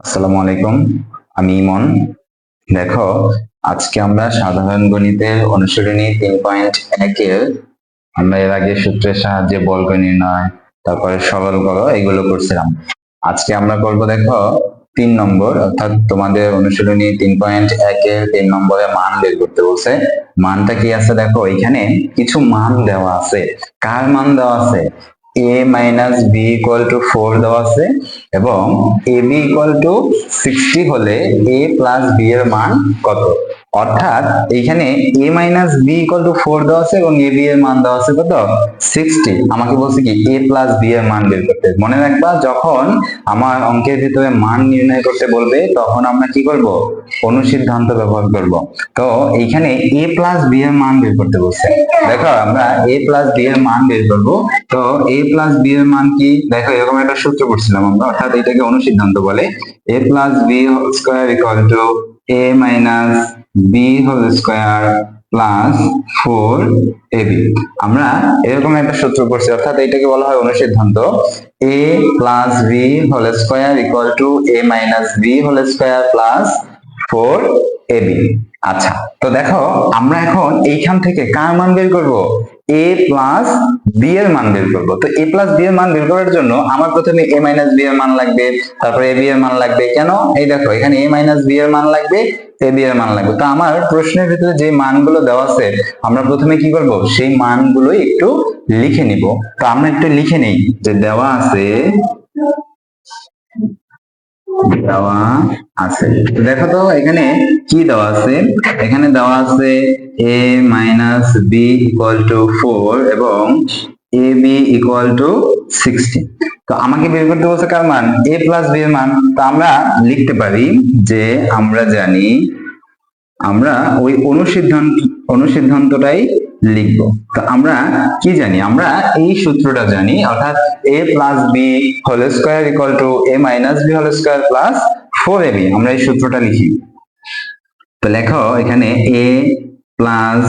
আসসালামু আলাইকুম, আমি ইমন। দেখো, আজকে আমরা সাধারণ গণিতের অনুশীলনী 3.1 আমরা এর আগে সূত্রের সাহায্যে বর্গ নির্ণয়, তারপরে সরল করো এগুলো করছিলাম। আজকে আমরা করব, দেখো, 3 নম্বর, অর্থাৎ তোমাদের অনুশীলনী 3.1 3 নম্বরে মান বের করতে বলছে। মানটা কি আছে দেখো, এখানে কিছু মান দেওয়া আছে। কার মান দেওয়া আছে? a minus b equal to 4 দেওয়া আছে, এবং এ বি ইকুয়াল টু 60 হলে a প্লাস বি এর মান কত। অর্থাৎ এইখানে a minus b equal to 4 দেওয়া আছে এবং a b এর মান দেওয়া আছে কত, 60। আমাকে বলছে কি a প্লাস b এর মান বের করতে। মনে রাখবা, যখন আমার অঙ্কের ভিতরে মান নির্ণয় করতে বলবে তখন আমরা কি করব, অনুসিদ্ধান্ত ব্যবহার করব। তো এইখানে a প্লাস b এর মান বের করতে বলছে। দেখো, আমরা a প্লাস b এর মান বের করব। তো a প্লাস b এর মান কি, দেখো এরকম একটা সূত্র পড়ছিলাম আমরা, অর্থাৎ এটাকে অনুসিদ্ধান্ত বলে। a plus b whole square equal to a minus b whole square plus 4ab। আমরা এরকম একটা সূত্র পড়ছি, অর্থাৎ এটাকে বলা হয় অনুসিদ্ধান্ত। a plus b whole square equal to a minus b whole square plus 4ab। আচ্ছা, তো দেখো আমরা এখন এইখান থেকে কার মান বের করব, a প্লাস b এর মান বের করব। তো a প্লাস b এর মান বের করার জন্য আমার প্রথমে a মাইনাস b এর মান লাগবে, তারপরে a b এর মান লাগবে। কেন? এই দেখো, এখানে a মাইনাস b এর মান লাগবে, a b এর মান লাগবে। তো আমার প্রশ্নের ভিতরে যে মানগুলো দেওয়া আছে, আমরা প্রথমে কি করব, সেই মানগুলোই একটু লিখে নিব। তো আমরা একটু লিখে নেই যে দেওয়া আছে, দেওয়া আছে। দেখো তো এখানে কি দেওয়া আছে। এখানে দেওয়া আছে a minus b equal to 4 এবং এ বি ইকুয়াল টু 60। তো আমাকে বের করতে বলছে কার মান, a প্লাস b এর মান। তো আমরা লিখতে পারি যে আমরা জানি, আমরা ওই অনুসিদ্ধান্তটাই লিখব। তো আমরা কি জানি, আমরা এই সূত্রটা জানি, অর্থাৎ a plus B whole square equal to a minus b whole square plus 4ab। আমরা এই সূত্রটা লিখি। তো লেখো এখানে a plus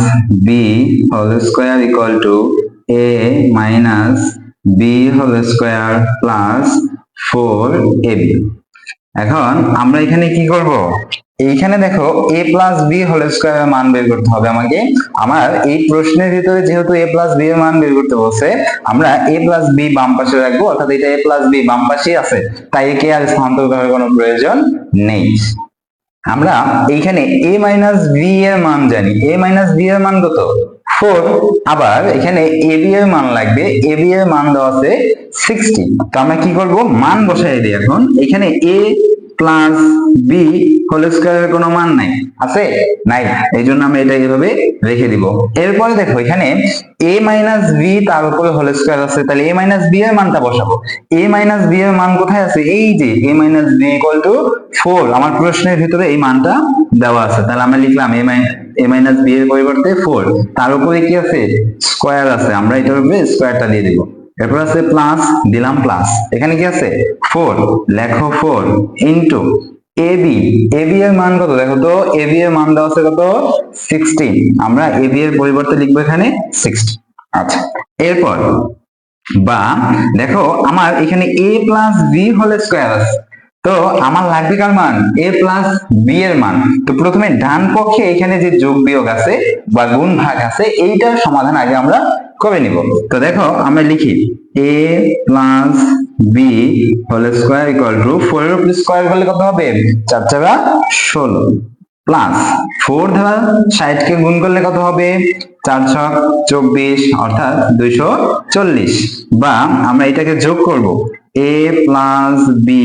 B whole square equal to a minus b whole square plus 4ab। এখন আমরা এখানে কি করব, এইখানে দেখো a প্লাস বি হোল স্কয়ারের মান বের করতে হবে আমাকে। আমার এই প্রশ্নের ভিতরে যেহেতু a প্লাস বি এর মান বের করতে বলছে, আমরা a প্লাস বি বাম পাশে রাখবো, অর্থাৎ এটা a প্লাস বি বাম পাশেই আছে, তাই একে আর স্থানান্তর করার কোনো প্রয়োজন নেই। আমরা এইখানে a মাইনাস বি এর মান জানি, a মাইনাস বি এর মান কত, 4। আবার এখানে ab এর মান লাগবে, ab এর মান দেওয়া আছে 60। তো আমরা কি করব, মান বসাই দিই। এখন এখানে a প্লাস বি হোল স্কয়ারের কোনো মান নাই, আছে? নাই। এই জন্য আমরা এটা এইভাবে রেখে দিব। এরপরে দেখো এখানে a মাইনাস বি তার উপরে হোল স্কয়ার আছে, তাহলে a মাইনাস বি এর মানটা বসাবো। a মাইনাস বি এর মান কোথায় আছে, এই যে a minus b equal to 4। আমার প্রশ্নের ভিতরে এই মানটা দেওয়া আছে, তাহলে আমরা লিখলাম a মাইনাস বি এর পরিবর্তে 4, তার উপরে কি আছে, স্কয়ার আছে, আমরা এটার উপরে স্কয়ারটা দিয়ে দিব। এরপর আছে প্লাস, দিলাম প্লাস। এখানে কি আছে, 4, লেখো 4 ইনটু এবি। এবি এর মান কত দেখো তো, এবি এর মান দেওয়া আছে কত, 60। আমরা এবি এর পরিবর্তে লিখবো এখানে 60। আচ্ছা, এরপর বা দেখো আমার এখানে a plus B whole square আছে, তো আমার লাগবে কার মান, a প্লাস বি এর মান। তো প্রথমে ডান পক্ষে এখানে যে যোগ বিয়োগ আছে বা গুণ ভাগ আছে, এইটার সমাধান আগে আমরা করে নিব। তো দেখো আমরা লিখি a plus B whole square equal to 4 এর উপর স্কয়ার করলে কত হবে, 4 4 16 প্লাস 4 দ্বারা 60 কে গুণ করলে কত হবে, 4 6 24, অর্থাৎ 240। বা আমরা এটাকে যোগ করব, a plus B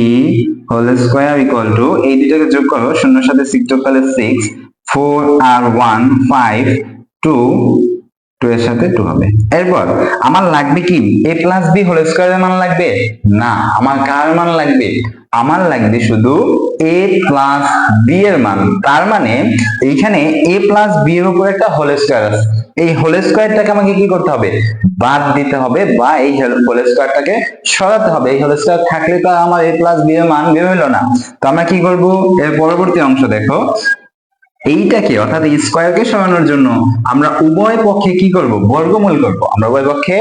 whole square equal to, এই দুটোকে যোগ করো, শূন্যের সাথে 6 যোগ করলে 6, 4 আর 1 5, 2 2 এর সাথে 2 হবে। এরপর আমার লাগবে কি, a প্লাস বি হোল স্কয়ারের মান লাগবে না, আমার কার মান লাগবে, আমার লাগবে শুধু a প্লাস বি এর মান। তার মানে এইখানে a প্লাস বি এর উপর একটা হোল স্কয়ার আছে, এই হোল স্কয়ারটাকে আমাকে কি করতে হবে, বাদ দিতে হবে, বা এই হোল স্কয়ারটাকে সরাতে হবে। এই হোল স্কয়ার থাকলে তো আমার a প্লাস বি এর মান বের হলো না। তো আমরা কি করব, এর পরবর্তী অংশ দেখো, এইটাকে অর্থাৎ এই স্কয়ারকে সরানোর জন্য আমরা উভয় পক্ষে কি করব, বর্গমূল করব। আমরা উভয় পক্ষে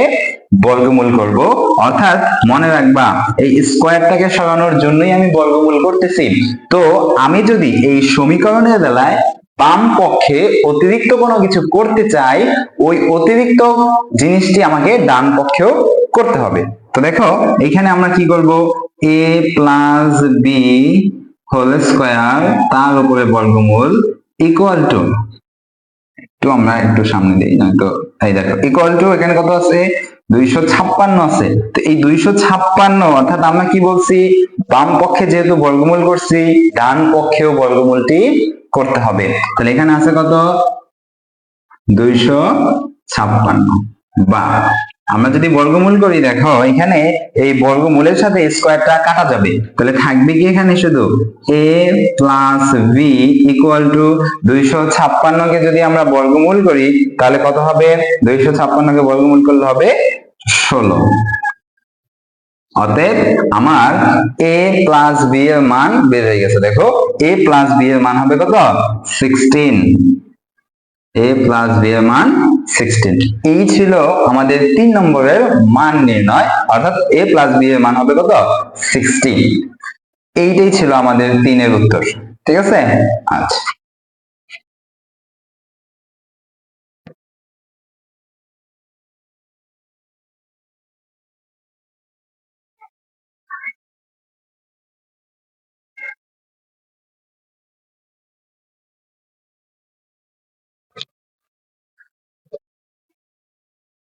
বর্গমূল করব, অর্থাৎ মনে রাখবা এই স্কয়ারটাকে সরানোর জন্যই আমি বর্গমূল করতেছি। তো আমি যদি এই সমীকরণের বেলায় বাম পক্ষে অতিরিক্ত কোনো কিছু করতে চাই, ওই অতিরিক্ত জিনিসটি আমাকে ডান পক্ষেও করতে হবে। তো দেখো এখানে আমরা কি করব, a plus B whole square তার উপরে বর্গমূল ইকুয়াল টু, একটু আমরা একটু সামনে দিই, নয়তো এই দেখো ইকুয়াল টু এখানে কত আছে, 256 আছে। তো এই 256 অর্থাৎ আমরা কি বলছি, বাম পক্ষে যেহেতু বর্গমূল করছি, ডান পক্ষেও বর্গমূলটি করতে হবে। তাহলে এখানে আছে কত, 256। বা আমরা যদি বর্গমূল করি, দেখো এখানে এই বর্গমূলের সাথে স্কয়ারটা কাটা যাবে, তাহলে থাকবে কি এখানে শুধু a plus b equal to 256 কে যদি আমরা বর্গমূল করি তাহলে কত হবে, 256 কে বর্গমূল করলে হবে 16। অতএব আমার a প্লাস বি এর মান বের হয়ে গেছে। দেখো a প্লাস বি এর মান হবে কত, 16। a প্লাস বি এর মান 16। এই ছিল আমাদের 3 নম্বরের মান নির্ণয়, অর্থাৎ a প্লাস বি এর মান হবে কত, 16। এইটাই ছিল আমাদের 3 এর উত্তর। ঠিক আছে, আচ্ছা।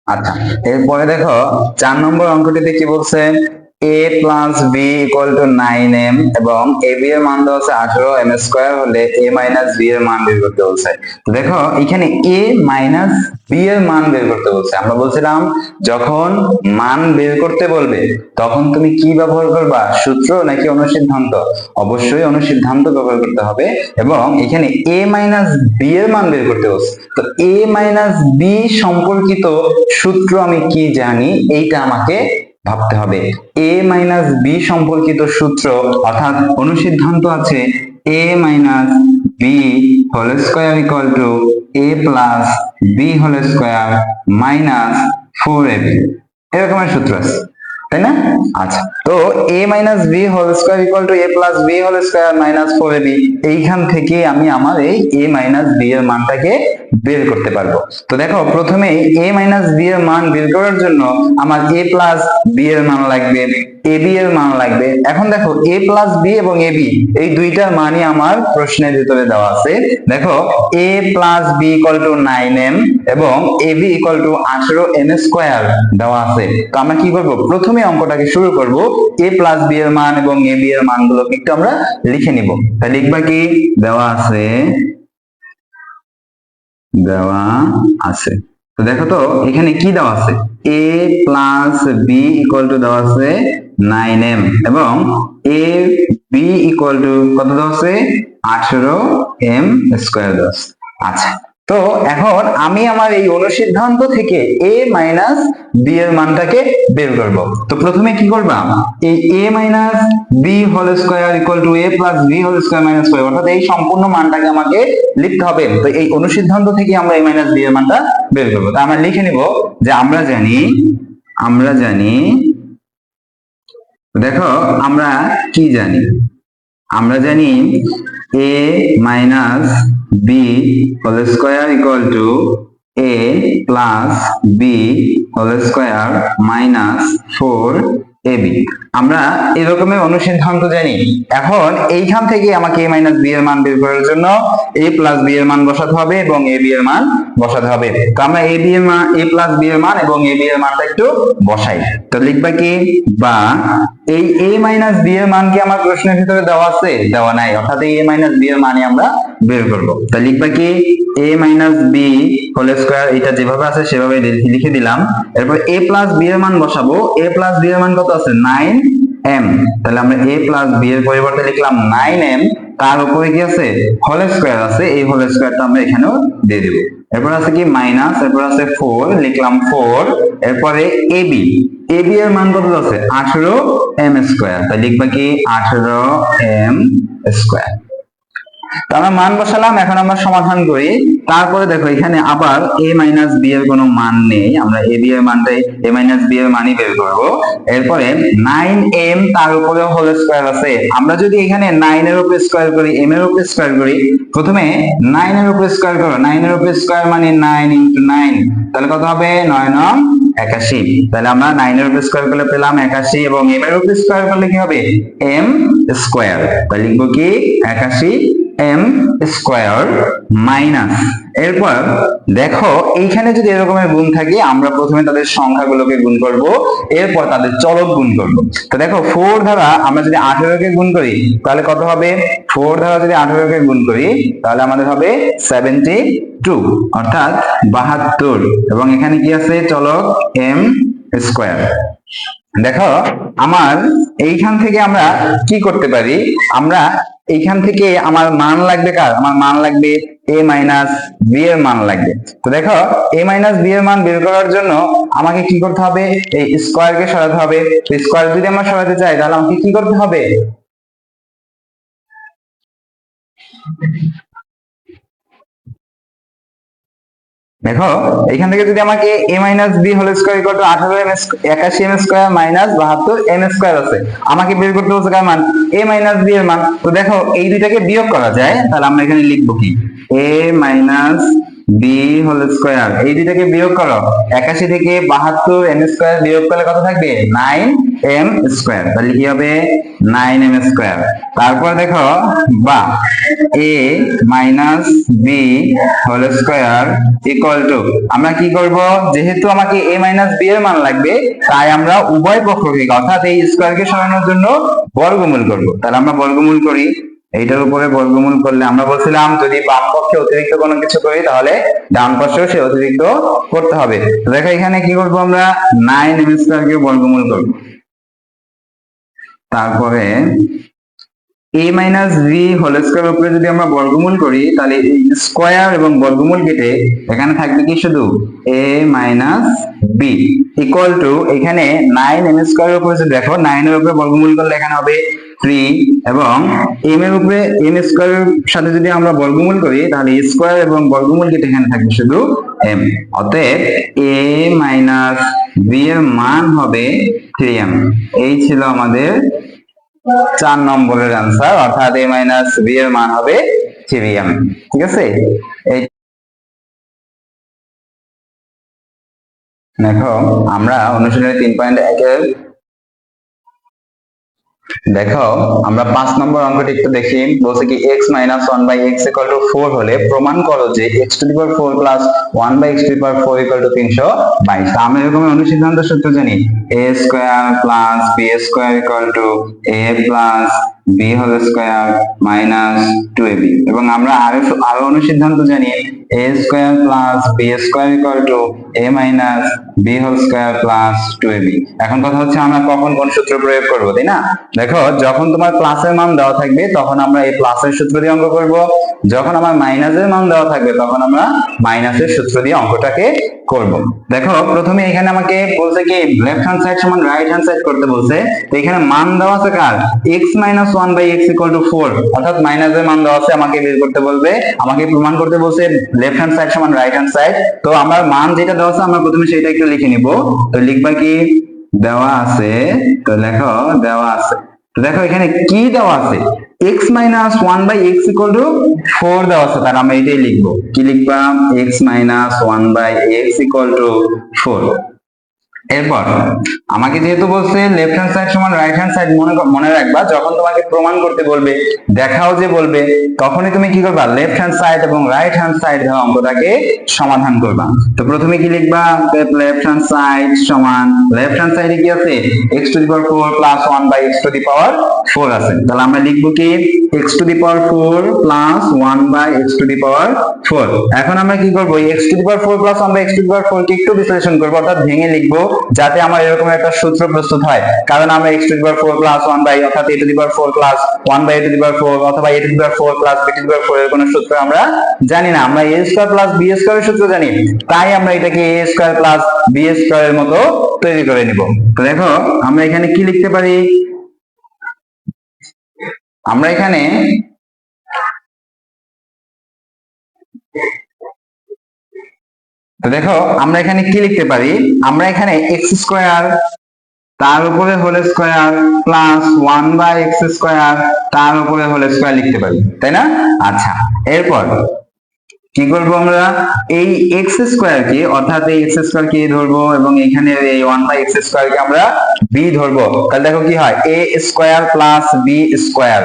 আচ্ছা, এরপরে দেখো 4 নম্বর অঙ্কটিতে কি বলছে, a plus b equal to 9m এবং a b এর মান দেওয়া আছে 18m স্কয়ার হলে a মাইনাস b এর মান বের করতে বলছে। তো দেখো এখানে a মাইনাস b এর মান বের করতে বলছে। আমরা বলছিলাম যখন মান বের করতে বলবে তখন তুমি কি ব্যবহার করবা, সূত্র নাকি অনুসিদ্ধান্ত? অবশ্যই অনুসিদ্ধান্ত ব্যবহার করতে হবে। এবং এখানে a মাইনাস b এর মান বের করতে বলছে, তো a মাইনাস b সম্পর্কিত সূত্র আমি কি জানি এইটা আমাকে ভাবতে হবে। a মাইনাস b সম্পর্কিত সূত্র অর্থাৎ অনুসিদ্ধান্ত আছে a minus b whole square equal to a plus b whole square minus 4ab, এরকমের সূত্র আছে, তাই না? আচ্ছা, তো a minus b whole square equal to a plus b whole square minus 4ab, এইখান থেকে আমি আমার এই a মাইনাস b এর মানটাকে বের করতে পারবো। তো দেখো প্রথমে a মাইনাস b এর মান বের করার জন্য আমার a প্লাস b এর মান লাগবে, ab এর মান লাগবে। এখন দেখো a প্লাস b এবং ab এই দুইটার মানই আমার প্রশ্নের ভিতরে দেওয়া আছে। দেখো a plus b equal to 9m এবং ab equal to 18m square দেওয়া আছে। তো আমরা কি করব, প্রথমে অঙ্কটাকে শুরু করব a প্লাস b এর মান এবং ab এর মানগুলোকে একটু আমরা লিখে নিব। তাহলে লিখবা কি, দেওয়া আছে। তো দেখো তো এখানে কি দেওয়া আছে, a plus b equal to দেওয়া আছে 9m এবং a b ইকুয়াল টু কত দেওয়া আছে, 18m স্কয়ার দেওয়া আছে। আচ্ছা, তো এখন আমি আমার এই অনুসিদ্ধান্ত থেকে a মাইনাস b এর মানটাকে বের করব। তো প্রথমে কি করবা, এই a minus b whole square equal to a plus b whole square minus 4, অর্থাৎ এই সম্পূর্ণ মানটাকে আমাকে লিখতে হবে। তো এই অনুসিদ্ধান্ত থেকে আমরা a মাইনাস b এর মানটা বের করব। তো আমরা লিখে নিব যে আমরা জানি দেখো আমরা কি জানি, আমরা জানি a minus b whole square equal to a plus b whole square minus 4ab। আমরা এরকমের অনুসিদ্ধান্ত জানি। এখন এইখান থেকে আমাকে a মাইনাস b এর মান বের করার জন্য a প্লাস b এর মান বসাতে হবে এবং ab এর মান বসাতে হবে। তো আমরা a প্লাস b এর মান এবং ab এর মানটা একটু বসাই। তো লিখবা কি, বা এই a মাইনাস b এর মান কি আমার প্রশ্নের ভিতরে দেওয়া আছে, দেওয়া নাই, অর্থাৎ এই a মাইনাস b এর মানই আমরা বের করব। তো লিখবা কি, a minus b whole square, এটা যেভাবে আছে সেভাবে লিখে দিলাম। এরপর a প্লাস b এর মান বসাবো। a প্লাস b এর মান কত আছে, 9m। তাহলে আমরা a প্লাস b এর পরিবর্তে লিখলাম 9m, তার উপরে কি আছে, হোল স্কয়ার আছে, এই হোল স্কয়ারটা আমরা এখানেও দিয়ে দেব। এরপর আছে কি মাইনাস, এরপর আছে 4, লিখলাম 4। এরপরে ab এর মান কত আছে, 18m স্কয়ার। তাই লিখবা কি 18m স্কয়ার। তো আমরা মান বসালাম, এখন আমরা সমাধান করি। তারপরে দেখো এখানে আবার a মাইনাস b এর কোনো মান নেই, আমরা a b এর মানটাই a মাইনাস b এর মানই বের করব। এরপরে 9m তার উপরে হোল স্কয়ার আছে, আমরা যদি এখানে 9 এর উপরে স্কয়ার করি m এর উপরে স্কয়ার করি, প্রথমে 9 এর উপরে স্কয়ার করো, 9 এর উপরে স্কয়ার মানে 9 ইনটু 9, তাহলে কত হবে 9 9 81। তাহলে আমরা 9 এর উপরে স্কয়ার করলে পেলাম 81 এবং m এর উপরে স্কয়ার করলে কি হবে m স্কয়ার, তাহলে লিখবো কি 81 m স্কয়ার মাইনাস। এরপর দেখো এইখানে যদি এরকমের গুণ থাকে আমরা প্রথমে তাদের সংখ্যাগুলোকে গুণ করব, এরপর তাদের চলক গুণ করব। তো দেখো 4 দ্বারা আমরা যদি 18 কে গুণ করি তাহলে কত হবে, 4 দ্বারা যদি 18 কে গুণ করি তাহলে আমাদের হবে 72 অর্থাৎ 72, এবং এখানে কি আছে চলক m স্কয়ার। দেখো আমার এইখান থেকে আমরা কি করতে পারি, আমরা এইখান থেকে আমার মান লাগবে কার, আমার মান লাগবে a মাইনাস b এর মান লাগবে। তো দেখো a মাইনাস b এর মান বের করার জন্য আমাকে কি করতে হবে, এই স্কয়ারকে সরাতে হবে। তো স্কয়ার যদি আমরা সরাতে চাই তাহলে আমাকে কি করতে হবে, দেখো এখান থেকে যদি আমাকে a minus b whole square equal to 18m 81m square minus 72m square আছে, আমাকে বের করতে বলছে কার মান, a মাইনাস b এর মান। তো দেখো এই দুইটাকে বিয়োগ করা যায়, তাহলে আমরা এখানে লিখবো কি a minus b whole square, এই দুইটাকে বিয়োগ করো, 81 থেকে 72m স্কয়ার বিয়োগ করলে কত থাকবে 9m স্কয়ার, তাহলে কি হবে 9m স্কয়ার। তারপর দেখো বা a minus b whole square equal to, আমরা কি করব, যেহেতু আমাকে a মাইনাস b এর মান লাগবে তাই আমরা উভয় পক্ষকে অর্থাৎ এই স্কয়ারকে সরানোর জন্য বর্গমূল করব। তাহলে আমরা বর্গমূল করি, এইটার উপরে বর্গমূল করলে আমরা বলছিলাম যদি বাম পক্ষে অতিরিক্ত কোনো কিছু করি তাহলে ডান পাশেও সে অতিরিক্ত করতে হবে। দেখো এখানে কি করব, আমরা 9m স্কয়ারকে বর্গমূল করব, তারপরে a minus b whole square উপরে যদি আমরা বর্গমূল করি তাহলে এই স্কয়ার এবং বর্গমূল কেটে এখানে থাকবে কি শুধু a minus b equal to, এখানে 9m স্কয়ার এর উপরে যদি দেখো 9 এর উপরে বর্গমূল করলে এখানে হবে 3, এবং m এর উপরে m স্কয়ার এর সাথে যদি আমরা বর্গমূল করি তাহলে স্কয়ার এবং বর্গমূল কেটে এখানে থাকবে শুধু m, অতএব a মাইনাস b এর মান হবে 3m। এই ছিল আমাদের 4 নম্বরের आंसर, অর্থাৎ a মাইনাস b এর মান হবে 3m। ঠিক আছে, এই দেখো আমরা অনুশীলনী 3.1 এর দেখো আমরা 5 নম্বর অঙ্কটি একটু দেখি, বলছে কি x minus 1 by x equal to 4 হলে প্রমাণ করো যে x to the power 4 plus 1 by x to the power 4 equal to 322। আমরা এরকম অনুসিদ্ধান্ত সূত্র জানি a square plus b square equal to a plus b whole square minus 2ab, এবং আমরা আরো অনুসিদ্ধান্ত জানি a square plus b square equal to a minus b whole square plus 2ab। এখন কথা হচ্ছে আমরা কখন কোন সূত্র প্রয়োগ করব, তাই না? দেখো যখন তোমার প্লাসের মান দেওয়া থাকবে তখন আমরা এই প্লাসের সূত্র দিয়ে অঙ্ক করব, যখন আমার মাইনাসের মান দেওয়া থাকবে তখন আমরা মাইনাসের সূত্র দিয়ে অঙ্কটাকে করব। দেখো প্রথমে এখানে আমাকে বলছে কি লেফট হ্যান্ড সাইড সমান রাইট হ্যান্ড সাইড করতে বলছে, তো এখানে মান দেওয়া আছে কার, x minus 1 by x equal to 4, অর্থাৎ মাইনাসের মান দেওয়া আছে, আমাকে বের করতে বলবে, আমাকে প্রমাণ করতে বলছে লেফট হ্যান্ড সাইড সমান রাইট হ্যান্ড সাইড। তো আমার মান যেটা দেওয়া আছে আমরা প্রথমে সেটা একটু লিখে নিব। তো লিখবা কি দেওয়া আছে, তো লেখো দেওয়া আছে, তো দেখো এখানে কি দেওয়া আছে, x minus 1 by x equal to 4 দেওয়া আছে, তাহলে আমরা এটাই লিখবো, কি লিখবা x minus 1 by x equal to 4। এরপর আমাকে যেহেতু বলছে লেফট হ্যান্ড সাইড সমান রাইট হ্যান্ড সাইড, মনে রাখবা যখন তোমাকে প্রমাণ করতে বলবে, দেখাও যে বলবে, তখনই তুমি কি করবা লেফট হ্যান্ড সাইড এবং রাইট হ্যান্ড সাইড ধরে অঙ্কটাকে সমাধান করবা। তো প্রথমে কি লিখবা, লেফট হ্যান্ড সাইড সমান, লেফট হ্যান্ড সাইডে কি আছে x to the power 4 plus 1 by x to the power 4 আছে, তাহলে আমরা লিখবো কি x to the power 4 plus 1 by x to the power 4। এখন আমরা কি করব, x to the power 4 plus 1 by x to the power 4 কে একটু বিশ্লেষণ করব, অর্থাৎ ভেঙে লিখবো, যাতে আমার এরকম একটা সূত্র প্রস্তুত হয়। কারণ আমরা x to the power 4 plus 1 by অর্থাৎ a to the power 4 plus 1 by a to the power 4 অথবা a to the power 4 plus b to the power 4 এর কোনো সূত্র আমরা জানি না, আমরা a square plus b square এর সূত্র জানি, তাই আমরা এটাকে a square plus b square এর মতো তৈরি করে নিব। তো দেখো আমরা এখানে কি লিখতে পারি, আমরা এখানে তো দেখো আমরা এখানে কি লিখতে পারি, আমরা এখানে এক্স স্কোয়ার তার উপরে whole square plus 1/x square তার উপরে হোল স্কোয়ার লিখতে পারি, তাই না? আচ্ছা, এরপর কি করবো আমরা, এই এক্স স্কোয়ার কে অর্থাৎ এই এক্স স্কোয়ার কে ধরবো এবং এখানে এই 1/x স্কোয়ার কে আমরা বি ধরবো। তাহলে দেখো কি হয়, A square plus B square,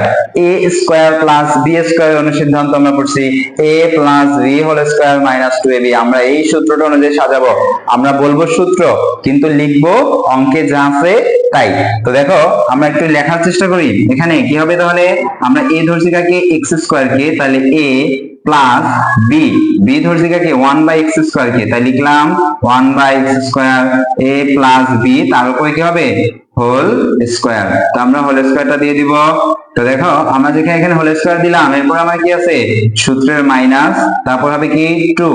A square plus B square অনুসিদ্ধান্ত আমরা পড়ছি A plus B whole square minus 2ab। আমরা এই সূত্রটা অনুযায়ী সাজাবো, আমরা বলবো সূত্র কিন্তু লিখবো অঙ্কে যা আছে তাই। তো দেখো আমরা একটু লেখার চেষ্টা করি, এখানে কি হবে, তাহলে আমরা এ ধরছি কাকে, এক্স স্কোয়ার কে, তাহলে এ প্লাস বি, বি ধরছি কাকে 1/x স্কোয়ার কে, তাই লিখলাম 1/x স্কোয়ার এ প্লাস বি তার উপরে কি হবে হোল স্কোয়ার। তো আমরা হোল স্কোয়ারটা দিয়ে দিব। তো দেখো আমরা যেখানে এখানে হোল স্কোয়ার দিলাম, এরপর আমার কি আছে সূত্রের মাইনাস, তারপর হবে কি 2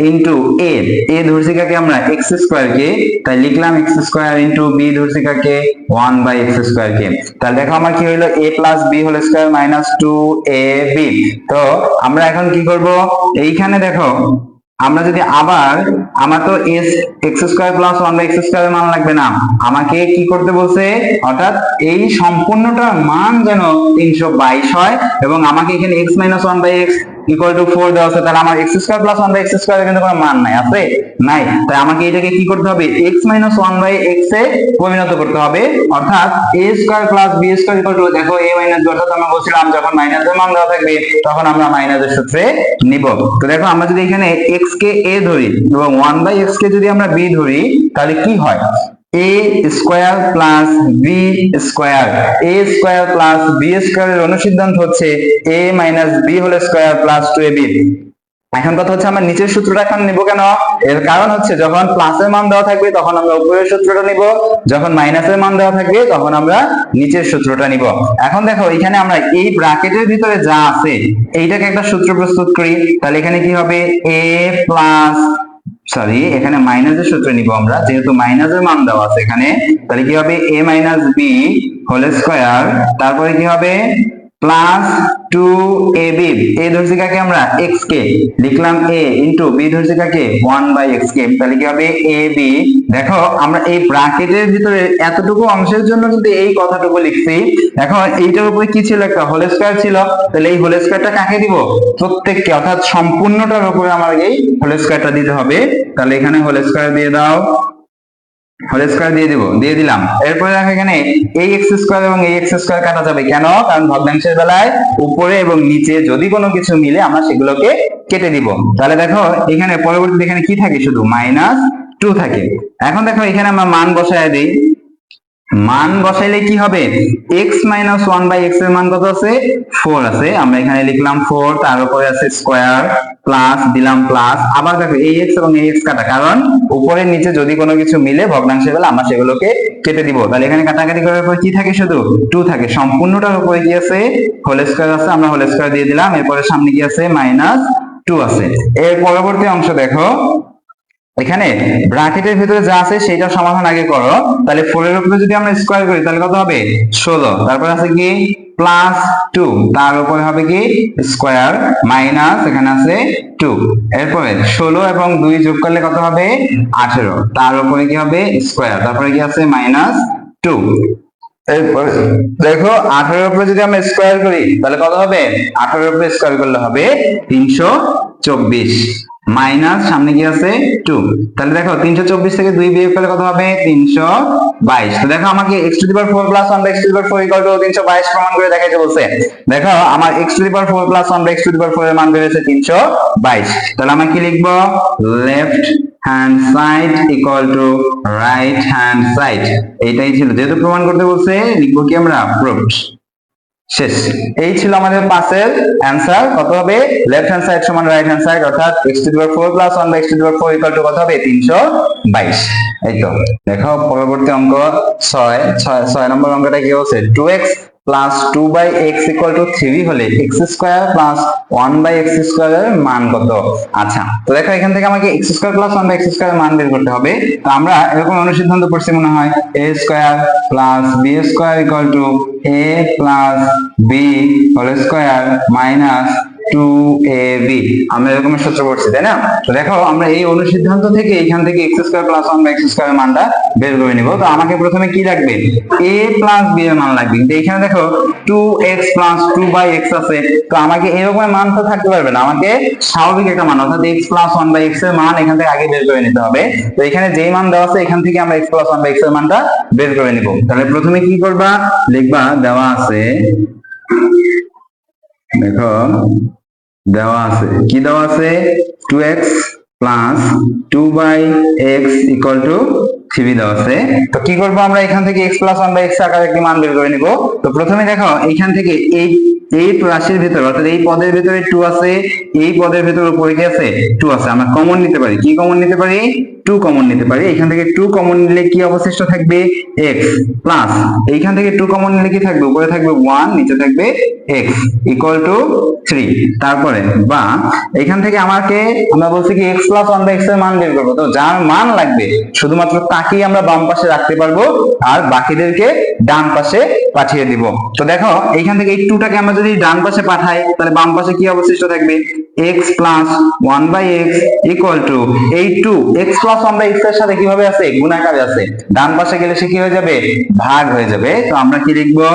ইনটু এ, এ ধরছি কাকে আমরা এক্স স্কোয়ার কে, তাই লিখলাম এক্স স্কোয়ার ইনটু বি ধরছি কাকে 1/x স্কোয়ার কে। তাহলে দেখো আমার কি হইলো A plus B whole square minus 2ab। তো আমরা এখন কি করব, এইখানে দেখো আমরা যদি আবার, আমার তো x square plus 1/x square মান লাগবে না, আমাকে কি করতে বলছে, অর্থাৎ এই সম্পূর্ণটার মান যেন 322 হয় এবং আমাকে এখানে x minus 1/x equal to 4 দেওয়া আছে, তাহলে আমার x square plus 1/x square কিন্তু কোনো মান নাই, আছে নাই, তাই আমাকে এটাকে কি করতে হবে x মাইনাস 1/x এ পরিণত করতে হবে, অর্থাৎ a square plus b square equal to, দেখো a মাইনাস b, অর্থাৎ আমরা বলছিলাম যখন মাইনাসের মান দেওয়া থাকবে তখন আমরা মাইনাসের সূত্রে নিব। তো দেখো আমরা যদি এখানে x কে a ধরি এবং 1/x কে যদি আমরা b ধরি, তাহলে কি হয়, a square plus B square, a square plus b স্কোয়ারের অনুসিদ্ধান্ত হচ্ছে a minus b whole square plus 2ab। এখন কথা হচ্ছে আমরা নিচের সূত্রটা এখন নিব কেন, এর কারণ হচ্ছে যখন প্লাসের মান দেওয়া থাকবে তখন আমরা উপরের সূত্রটা নিব, যখন মাইনাসের মান দেওয়া থাকবে তখন আমরা নিচের সূত্রটা নিব। এখন দেখো এখানে আমরা এই ব্র্যাকেটের ভিতরে যা আছে এইটাকে একটা সূত্র প্রস্তুত করি, তাহলে এখানে কি হবে a প্লাস, সরি এখানে মাইনাসের সূত্র নিব আমরা, যেহেতু মাইনাসের মান দেওয়া আছে এখানে, তাহলে কি হবে a minus b whole square, তারপরে কি হবে প্লাস 2ab, a ধরছি কাকে আমরা x কে, লিখলাম a ইনটু b ধরছি কাকে 1/x কে, তাহলে কি হবে ab। দেখো আমরা এই ব্র্যাকেটের ভিতরে এতটুকু অংশের জন্য কিন্তু এই কথাটুকু লিখছি। এখন এইটার উপরে কি ছিল, একটা হোল স্কয়ার ছিল, তাহলে এই হোল স্কয়ারটা কাকে দিব, প্রত্যেককে, অর্থাৎ সম্পূর্ণটার উপরে আমার এই হোল স্কয়ারটা দিতে হবে। তাহলে এখানে হোল স্কয়ার দিয়ে দাও, হোল স্কয়ার দিয়ে দিব, দিয়ে দিলাম। এরপরে দেখো এখানে এই এক্স স্কয়ার এবং এই এক্স স্কয়ার কাটা যাবে, কেন, কারণ ভগ্নাংশের বেলায় উপরে এবং নিচে যদি কোনো কিছু মিলে আমরা সেগুলোকে কেটে দিব। তাহলে দেখো এখানে পরবর্তীতে এখানে কি থাকে, শুধু -2 থাকে। এখন দেখো এখানে আমরা মান বসায় দিই, মান বসাইলে কি হবে, x মাইনাস 1/x এর মান কত আছে 4 আছে, আমরা এখানে লিখলাম 4, তার উপরে আছে স্কয়ার প্লাস দিলাম প্লাস, আবার দেখো এই x এবং এই x কাটা, কারণ উপরে নিচে যদি কোনো কিছু মিলে ভগ্নাংশের বেলা আমরা সেগুলোকে কেটে দিব। তাহলে এখানে কাটাকাটি করার পর কি থাকে, শুধু 2 থাকে, সম্পূর্ণটার উপরে কি আছে হোল স্কয়ার আছে, আমরা হোল স্কয়ার দিয়ে দিলাম, এরপরে সামনে কি আছে -2 আছে। এর পরবর্তী অংশ দেখো, এখানে ব্র্যাকেটের ভিতরে যা আছে সেটা সমাধান আগে করো। তাহলে 4 এর উপরে যদি আমরা স্কয়ার করি তাহলে কত হবে 16, তারপর আছে কি প্লাস 2, তার উপরে হবে কি স্কয়ার মাইনাস এখানে আছে 2, এরপরে 16 এবং 2 যোগ করলে কত হবে 18, তার উপরে কি হবে স্কয়ার, তারপরে কি আছে -2। এরপর দেখো 18 এর উপরে যদি আমরা স্কয়ার করি তাহলে কত হবে, 18 এর উপরে স্কয়ার করলে হবে 324 মাইনাস সামনে কি আছে 2, তাহলে দেখো 324 থেকে 2 বিয়োগ করলে কত হবে 322। তো দেখো আমাকে x to the power 4 plus 1/x to the power 4 equal to 322 প্রমাণ করে দেখাইতে বলছে। দেখো আমার x to the power 4 plus 1/x to the power 4 এর মান বের হয়েছে 322। তাহলে আমরা কি লিখবো, left hand side equal two right hand side, এইটাই ছিল, যেহেতু প্রমাণ করতে বলছে লিখবো কি আমরা প্রুভড। শেষ, এই ছিল আমাদের পাঁচের অ্যানসার। কত হবে, লেফট হ্যান্ড সাইড সমান রাইট হ্যান্ড সাইড, অর্থাৎ x to the power 4 plus 1/x to the power 4 equal two কত হবে 322। এই তো দেখো পরবর্তী অঙ্ক 6 নম্বর অঙ্কটা কি বলছে, 2x plus 2/x equal to 3 হলে x square plus 1/x square এর মান কত। আচ্ছা, তো দেখো এখান থেকে আমাকে x square plus 1/x square এর মান বের করতে হবে। তো আমরা এরকম অনুসিদ্ধান্ত পড়ছি মনে হয়, a square plus b square equal to a plus b whole square minus 2ab আমরা এরকমের সূত্র পড়ছি তাই না। তো দেখো আমরা এই অনুসিদ্ধান্ত থেকে এখান থেকে x square plus 1 by x স্কয়ারের মানটা বের করে নিব। তো আমাকে প্রথমে কি লাগবে, a প্লাস b এর মান লাগবে। কিন্তু এখানে দেখো 2x প্লাস 2 বাই x আছে, তো আমাকে এরকমের মান তো থাকতে পারবে না, আমাকে স্বাভাবিক একটা মান অর্থাৎ x প্লাস 1 বাই x এর মান এখান থেকে আগে বের করে নিতে হবে। তো এখানে যেই মান দেওয়া আছে এখান থেকে আমরা x প্লাস 1 বাই x এর মানটা বের করে নিব। তাহলে প্রথমে কি করবা, লিখবা দেওয়া আছে, দেখো দেওয়া আছে কি দেওয়া আছে, 2x plus 2 by x equal to 3 দেওয়া আছে। তো কি করব আমরা এখান থেকে x প্লাস 1 বাই x আকারে একটি মান বের করে নিব। তো প্রথমে দেখো এখান থেকে এই রাশির ভিতর অর্থাৎ এই পদের ভিতরে 2 আছে, এই পদের ভিতরে উপরে কি আছে 2 আছে, আমরা কমন নিতে পারি। কি কমন নিতে পারি, 2 কমন নিতে পারি। এখান থেকে 2 কমন নিলে কি অবশিষ্ট থাকবে, x প্লাস এইখান থেকে 2 কমন নিলে কি থাকবে, উপরে থাকবে 1 নিচে থাকবে x ইকুয়াল টু 3। তারপরে বা এখান থেকে আমাকে আমরা বলছি কি x প্লাস 1 বাই x এর মান বের করব। তো যার মান লাগবে শুধুমাত্র তাকেই আমরা বাম পাশে রাখতে পারবো আর বাকিদেরকে ডান পাশে পাঠিয়ে দিব। তো দেখো এইখান থেকে এই 2টাকে আমরা যদি ডান পাশে পাঠাই তাহলে বাম পাশে কি অবশিষ্ট থাকবে, x plus 1 by x equal to এই 2 x প্লাস 1 বাই x এর সাথে কিভাবে আছে, গুণাকারে আছে, ডান পাশে গেলে সে কি হয়ে যাবে, ভাগ হয়ে যাবে। তো আমরা কি লিখবো,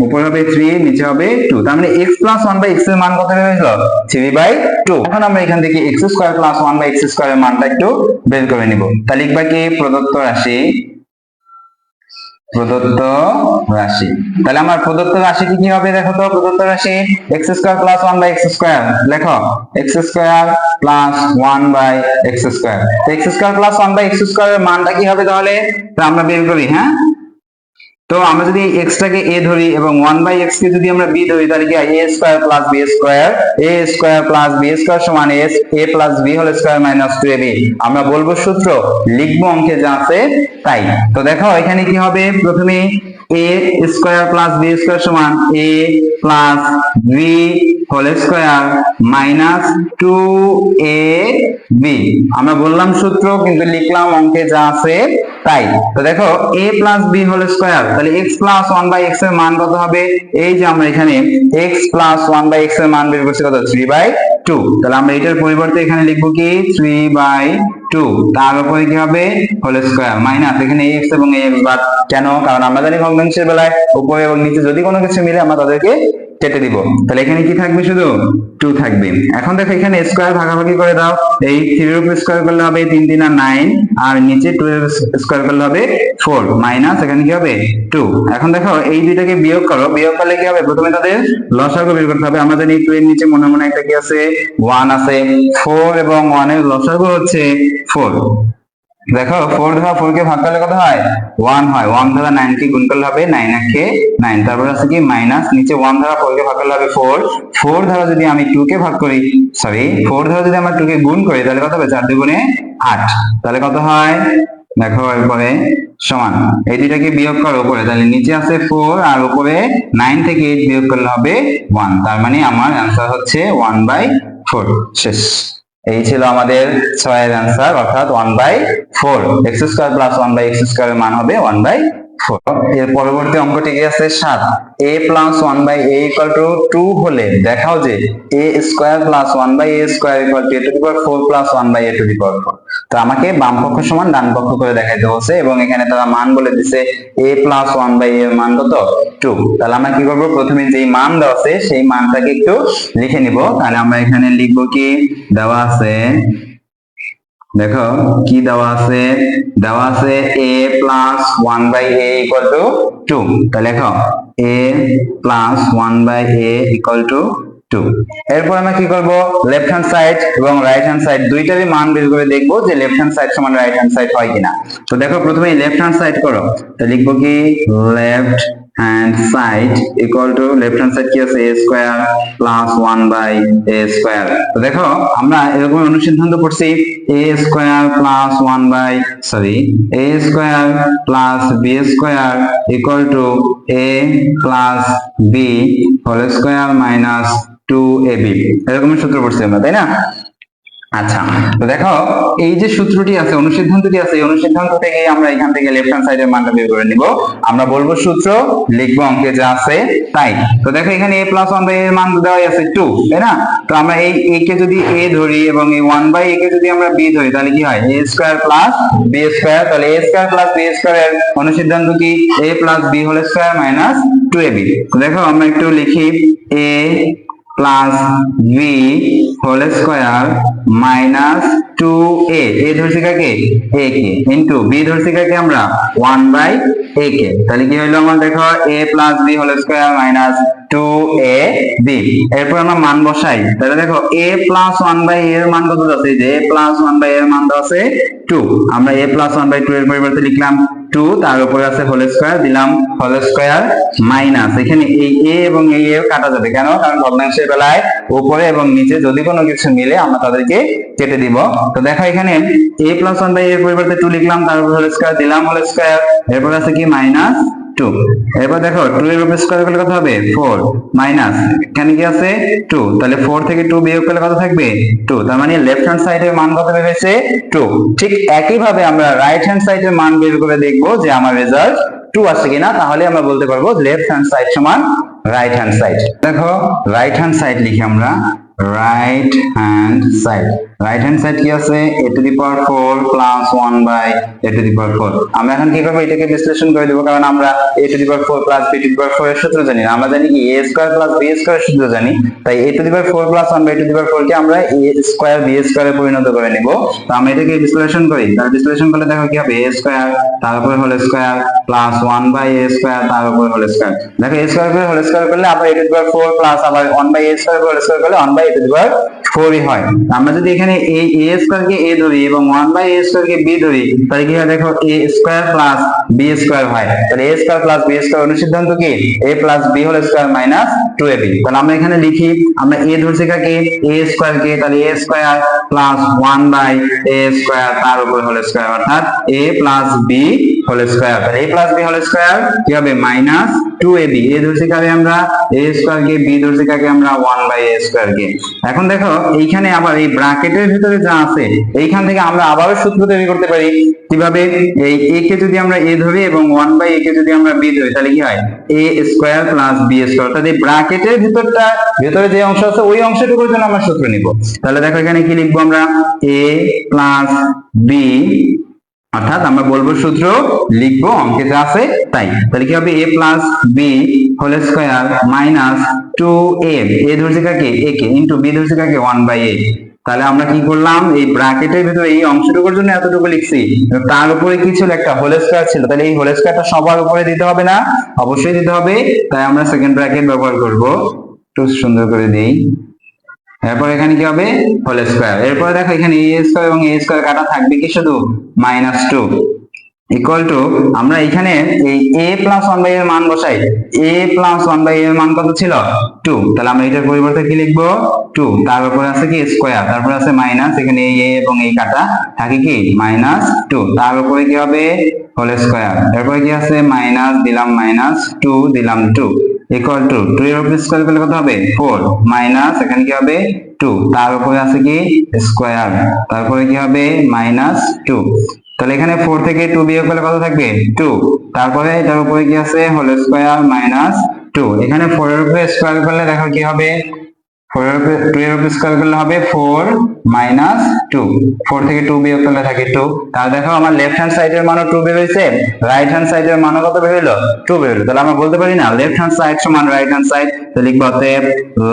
উপরে হবে 3 নিচে হবে 2, তার মানে x প্লাস 1 বাই x এর মান কত হয়েছিল, 3 বাই 2। এখন আমরা এখান থেকে x square plus 1 by x স্কয়ারের মানটা একটু বের করে নিব। তাহলে লিখবা কি, প্রদত্ত রাশি, প্রদত্ত রাশি। তাহলে আমার প্রদত্ত রাশিটি কি হবে, দেখো তো প্রদত্ত রাশি x square plus 1 by x square, লেখো x square plus 1 by x square. তো x square plus 1 by x স্কয়ারের মানটা কি হবে তাহলে, তো আমরা বের করি। হ্যাঁ, তো আমরা যদি x টাকে a ধরি এবং 1 বাই x কে যদি আমরা b ধরি তাহলে কি a square plus b square, a square plus b square সমান a plus b whole square minus 2ab। আমরা বলবো সূত্র, লিখবো অঙ্কে যা আছে তাই। তো দেখো এখানে কি হবে, প্রথমে a square plus b square সমান a plus b whole square minus 2ab। আমরা বললাম সূত্র কিন্তু লিখলাম অঙ্কে যা আছে তাই। তো দেখো a plus b whole square, তাহলে x প্লাস 1 বাই x এর মান কত হবে, এই যে আমরা এখানে x প্লাস 1 বাই x এর মান বের করছি কত, 3 বাই 2। তাহলে আমরা এটার পরিবর্তে এখানে লিখবো কি 3 বাই 2, তার উপরে কি হবে হোল স্কয়ার মাইনাস এখানে x এবং x বাদ। কেন, কারণ আমরা জানি ভগ্নাংশের বেলায় উপরে এবং নিচে যদি কোনো কিছু মিলে আমরা তাদেরকে কেটে দিব। তাহলে এখানে কি থাকবে, শুধু 2 থাকবে। এখন দেখো এখানে স্কয়ার ভাগাভাগি করে দাও, এই 3 এর উপর স্কয়ার করলে হবে 3 3 আর 9, আর নিচে 2 এর স্কয়ার করলে হবে 4 মাইনাস এখানে কি হবে 2। এখন দেখো এই দুইটাকে বিয়োগ করো, বিয়োগ করলে কি হবে, প্রথমে তাদের লসাগু বের করতে হবে। আমরা জানি 2 এর নিচে মনে মনে একটা কি আছে 1 আছে, 4 এবং 1 এর লসাগু হচ্ছে 4। দেখো 4 দ্বারা 4 কে ভাগ করলে কত হয়, 1 হয়। 1 দ্বারা 9 কে গুণ করলে হবে 9 কে 9, তারপর আছে কি মাইনাস, নিচে 1 দ্বারা 4 কে ভাগ করলে হবে 4। 4 দ্বারা যদি আমি 2 কে ভাগ করি, সরি 4 দ্বারা যদি আমরা 2 কে গুণ করি তাহলে কত হবে, 4 দুগুণে 8। তাহলে কত হয়, দেখো এরপরে সমান এই দুইটাকে বিয়োগ করো উপরে, তাহলে নিচে আছে 4 আর উপরে 9 থেকে 8 বিয়োগ করলে হবে 1। তার মানে আমার অ্যান্সার হচ্ছে 1/4। শেষ। এই ছিল আমাদের 6 এর অ্যান্সার, অর্থাৎ 1/4। x square plus 1 by x স্কয়ারের মান হবে 1/4। এর পরবর্তী অঙ্কটি কি আছে 7, a plus 1 by a equal to 2 হলে দেখাও যে a square plus 1 by a square equal to a to the power 4 plus 1 by a to the power 4। তো আমাকে বাম পক্ষ সমান ডান পক্ষ করে দেখাইতে হচ্ছে এবং এখানে তারা মান বলে দিছে a প্লাস 1 বাই a এর মান কত 2। তাহলে আমরা কি করব, প্রথমে যেই মান দেওয়া আছে সেই মানটাকে একটু লিখে নিব। তাহলে আমরা এখানে লিখবো কি, দেওয়া আছে, দেখো কি দেওয়া আছে, দেওয়া আছে a plus 1 by a equal to 2। তাহলে লেখো a plus 1 by a equal to 2। এরপর আমরা কি করব, লেফট হ্যান্ড সাইড এবং রাইট হ্যান্ড সাইড দুইটারই মান বের করে দেখবো যে লেফট হ্যান্ড সাইড সমান রাইট হ্যান্ড সাইড হয় কিনা। তো দেখো প্রথমে লেফট হ্যান্ড সাইড করো, তো লিখবো কি left hand side equal to, left hand side কি আছে a square plus 1 by a square. তো দেখো আমরা এরকম অনুসিদ্ধান্ত পড়ছি a square plus 1 by a square plus b square equal to a plus b whole square minus 2ab, এরকম সূত্র পড়ছি আমরা, তাই না। আচ্ছা, তো দেখো এই যে সূত্রটি আছে, অনুসিদ্ধান্তটি আছে, এই অনুসিদ্ধান্ত থেকে আমরা এখান থেকে লেফট হ্যান্ড সাইডের মানটা বের করে নিব। আমরা বলবো সূত্র, লিখবো অঙ্কে যা আছে তাই। তো দেখো এখানে a প্লাস ওয়ান বাই এর মান দেওয়াই আছে 2, তাই না? তো আমরা এই a কে যদি a ধরি এবং এই 1 বাই a কে যদি আমরা b ধরি, তাহলে কি হয়? a square plus b square. তাহলে a square plus b square এর অনুসিদ্ধান্ত কি? a plus b whole square minus 2ab। তো দেখো আমরা একটু লিখি, a plus B whole square minus 2a, এ ধরছি কাকে? a কে, ইনটু বি ধরছি কাকে আমরা? 1 বাই a কে। তাহলে কি হইলো আমার? দেখো a plus B whole square minus 2ab। এরপর আমরা মান বসাই, তাহলে দেখো a প্লাস 1 বাই এর মান কত আছে? যে a প্লাস 1 বাই এর মান আছে 2, আমরা a প্লাস 1 বাই 2 এর পরিবর্তে লিখলাম 2, তার উপরে আছে হোল স্কয়ার, দিলাম হোল স্কয়ার মাইনাস, এখানে এই a এবং এই a কাটা যাবে, কেন? কারণ ভগ্নাংশের বেলায় উপরে এবং নিচে যদি কোনো কিছু মিলে আমরা তাদেরকে কেটে দিব। তো দেখো এখানে a প্লাস 1 বাই এর পরিবর্তে 2 লিখলাম, তার উপর হোল স্কয়ার দিলাম হোল স্কয়ার, এরপর আছে কি? মাইনাস 2। এরপর দেখো 2 এর উপর স্কয়ার করলে কত হবে? 4 মাইনাস, এখানে কি আছে? 2, তাহলে 4 থেকে 2 বিয়োগ করলে কত থাকবে? 2। তার মানে লেফট হ্যান্ড সাইডের মান কত বের হয়েছে? 2। ঠিক একই ভাবে আমরা রাইট হ্যান্ড সাইডের মান বের করে দেখবো যে আমার রেজাল্ট 2 আসছে কিনা, তাহলে আমরা বলতে পারবো লেফট হ্যান্ড সাইড সমান রাইট হ্যান্ড সাইড। দেখো রাইট হ্যান্ড সাইড লিখি আমরা, right hand side. Right hand side কি আছে? a to the power 4 plus 1 by a to the power 4। আমরা এখন কি করব? এটাকে বিশ্লেষণ করে দেব, কারণ আমরা a to the power 4 plus b to the power 4 এর সূত্র জানি না। আমরা জানি কি? a square plus b square এর সূত্র জানি। তাই a to the power 4 plus 1 by a to the power 4 কে আমরা a স্কয়ার b স্কয়ারে পরিণত করে নেব। তো আমরা এটাকে বিশ্লেষণ করি, তাহলে বিশ্লেষণ করলে দেখো কি হবে? a স্কয়ার তার উপর whole square plus 1 by a square তার উপর হোল স্কয়ার। দেখো a স্কয়ার করে হোল স্কয়ার করলে আবার a to the power 4 plus আবার 1 by a square whole square করলে 1 by a to the power 4 ই হয়। আমরা যদি এখানে এই a স্কয়ার কে a ধরি এবং 1 বাই a স্কয়ার কে b ধরি, তাহলে কি হয়? দেখো a square plus b square হয়। তাহলে a square plus b square অনুসিদ্ধান্ত কি? a plus b whole square minus 2ab। তাহলে আমরা এখানে লিখি, আমরা a ধরছি কাকে? a স্কয়ার কে, তাহলে a square plus 1 by a square তার উপর হোল স্কয়ার, অর্থাৎ a plus b whole square. তাহলে a plus b whole square কি হবে? Minus 2ab। a ধরছি কাকে আমরা? a স্কয়ার কে, b ধরছি কাকে আমরা? 1 বাই a স্কয়ার কে। এখন দেখো এইখানে আবার এই ব্র্যাকেটের ভিতরে যা আছে, এইখান থেকে আমরা আবারও সূত্র তৈরি করতে পারি। কিভাবে? এই a কে যদি আমরা a ধরি এবং 1 বাই a কে যদি আমরা b ধরি, তাহলে কি হয়? a square plus b square. অর্থাৎ এই ব্র্যাকেটের ভিতরে যে অংশ আছে ওই অংশটুকুর জন্য আমরা সূত্র নিব। তাহলে দেখো এখানে কি লিখবো আমরা? a প্লাস b, অর্থাৎ আমরা বলবো সূত্র, লিখবো অঙ্কে যা আছে তাই। তাহলে কি হবে? a plus b whole square minus 2a, a ধরছি কাকে? a কে, ইনটু b ধরছি কাকে? 1 বাই a। তাহলে আমরা কি করলাম? এই ব্র্যাকেটের ভিতরে এই অংশটুকুর জন্য এতটুকু লিখছি, তার উপরে কি ছিল? একটা হোল স্কয়ার ছিল। তাহলে এই হোল স্কয়ারটা সবার উপরে দিতে হবে না? অবশ্যই দিতে হবে। তাই আমরা সেকেন্ড ব্র্যাকেট ব্যবহার করব। একটু সুন্দর করে দেই। এরপর এখানে কি হবে? Whole square. এরপর দেখো এখানে a স্কয়ার এবং a স্কয়ার কাটা থাকবে কি? শুধু মাইনাস 2 ইকুয়াল টু, আমরা এখানে এই a প্লাস 1 বাই এর মান বসাই। a প্লাস 1 বাই এর মান কত ছিল? 2। তাহলে আমরা এটার পরিবর্তে কি লিখবো? 2, তার উপরে আছে কি? স্কয়ার, তারপরে আছে মাইনাস, এখানে এই a এবং এই কাটা থাকে কি? মাইনাস 2, তার উপরে কি হবে? হোল স্কয়ার, এরপরে কি আছে? মাইনাস, দিলাম মাইনাস 2, দিলাম 2 ইকুয়াল টু 2 এর উপর স্কয়ার করলে কত হবে? 4 মাইনাস, এখানে কি হবে? 2, তার উপরে আছে কি? স্কয়ার, তারপরে কি হবে? মাইনাস 2। তাহলে এখানে 4 থেকে 2 বিয়োগ করলে কত থাকবে? 2, তারপরে এটার উপরে কি আছে? Whole square minus 2। এখানে 4 এর উপরে স্কয়ার করলে দেখো কি হবে? 4 এর উপরে 2 এর উপরে স্কয়ার করলে হবে 4 মাইনাস 2। 4 থেকে 2 বিয়োগ করলে থাকে 2। তাহলে দেখো আমার লেফট হ্যান্ড সাইডের মানও 2 বের হয়েছে, রাইট হ্যান্ড সাইডের মানও কত বের হলো? 2 বের হলো। তাহলে আমরা বলতে পারি না লেফট হ্যান্ড সাইড সমান রাইট হ্যান্ড সাইড? তো লিখবো অতএব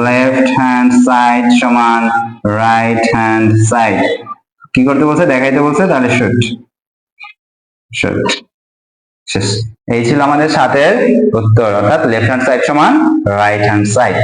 লেফট হ্যান্ড সাইড সমান রাইট হ্যান্ড সাইড। কি করতে বলছে? দেখাইতে বলছে, তাহলে শুট শেষ। এই ছিল আমাদের 7 এর উত্তর, অর্থাৎ লেফট হ্যান্ড সাইড সমান রাইট হ্যান্ড সাইড।